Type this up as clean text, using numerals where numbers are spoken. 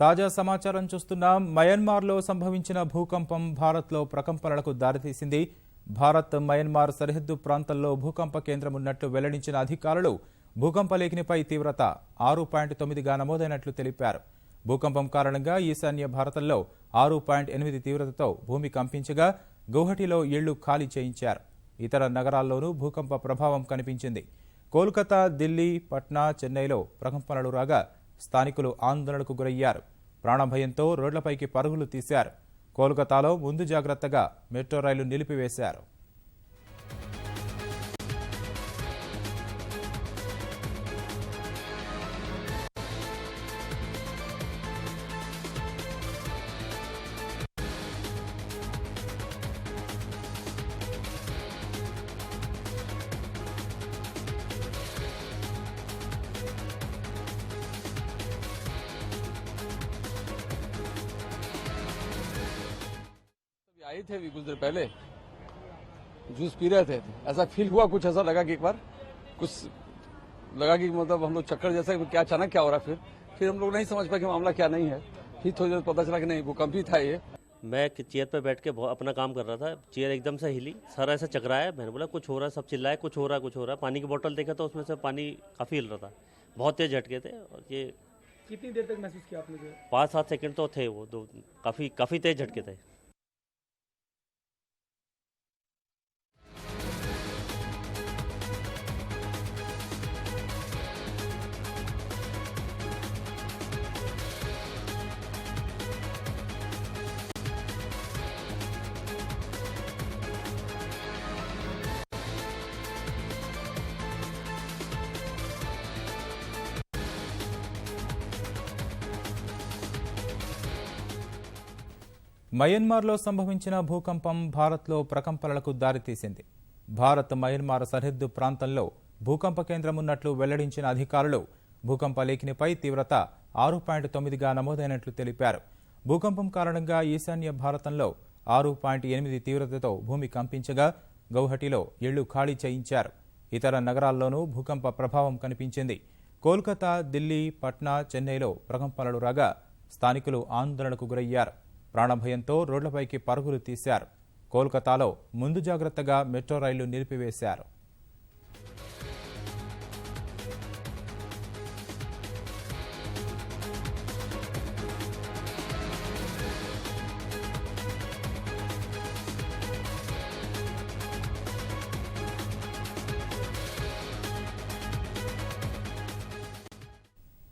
తాజా సమాచారం చూస్తున్నాం. మయన్మార్లో సంభవించిన భూకంపం భారత్లో ప్రకంపనలకు దారితీసింది. భారత్ మయన్మార్ సరిహద్దు ప్రాంతంలో భూకంప కేంద్రం ఉన్నట్లు వెల్లడించిన అధికారులు భూకంప లేఖనిపై తీవ్రత 6.9గా నమోదైనట్లు తెలిపారు. భూకంపం కారణంగా ఈశాన్య భారతంలో 6.8 తీవ్రతతో భూమి కంపించగా గౌహటిలో ఇళ్లు ఖాళీ చేయించారు. ఇతర నగరాల్లోనూ భూకంప ప్రభావం కనిపించింది. కోల్కతా, ఢిల్లీ, పట్నా, చెన్నైలో ప్రకంపనలు రాగా స్థానికులు ఆందోళనకు గురయ్యారు. ప్రాణభయంతో రోడ్లపైకి పరుగులు తీశారు. కోల్కతాలో ముందు జాగ్రత్తగా మెట్రో రైలు నిలిపివేశారు. आए थे अभी कुछ देर पहले जूस पी रहे थे, ऐसा फील हुआ, कुछ ऐसा लगा कि एक बार कुछ लगा कि मतलब हम लोग चक्कर जैसा क्या अचानक क्या हो रहा है। फिर हम लोग नहीं समझ पाए कि मामला क्या नहीं है। फिर थोड़ी देर पता चला कि नहीं, भूकंप ही था ये। मैं चेयर पर बैठ के अपना काम कर रहा था, चेयर एकदम से हिली, सर ऐसे चकराया। मैंने बोला कुछ हो रहा है, सब चिल्लाए कुछ हो रहा है। पानी की बोतल देखा तो उसमें से पानी काफी हिल रहा था, बहुत तेज झटके थे। और ये कितनी देर तक महसूस किया आपने? 5-7 सेकंड तो थे, वो दो काफी तेज झटके थे। మయన్మార్లో సంభవించిన భూకంపం భారత్లో ప్రకంపనలకు దారితీసింది. భారత్ మయన్మార్ సరిహద్దు ప్రాంతంలో భూకంప కేంద్రం ఉన్నట్లు వెల్లడించిన అధికారులు భూకంప లేఖనిపై తీవ్రత 6.9గా నమోదైనట్లు తెలిపారు. భూకంపం కారణంగా ఈశాన్య భారతంలో 6.8 తీవ్రతతో భూమి కంపించగా గౌహటిలో ఇళ్లు ఖాళీ చేయించారు. ఇతర నగరాల్లోనూ భూకంప ప్రభావం కనిపించింది. కోల్కతా, ఢిల్లీ, పట్నా, చెన్నైలో ప్రకంపనలు రాగా స్థానికులు ఆందోళనకు గురయ్యారు. ప్రాణభయంతో రోడ్లపైకి పరుగులు తీశారు. కోల్కతాలో ముందు జాగ్రత్తగా మెట్రో రైళ్లు నిలిపివేశారు.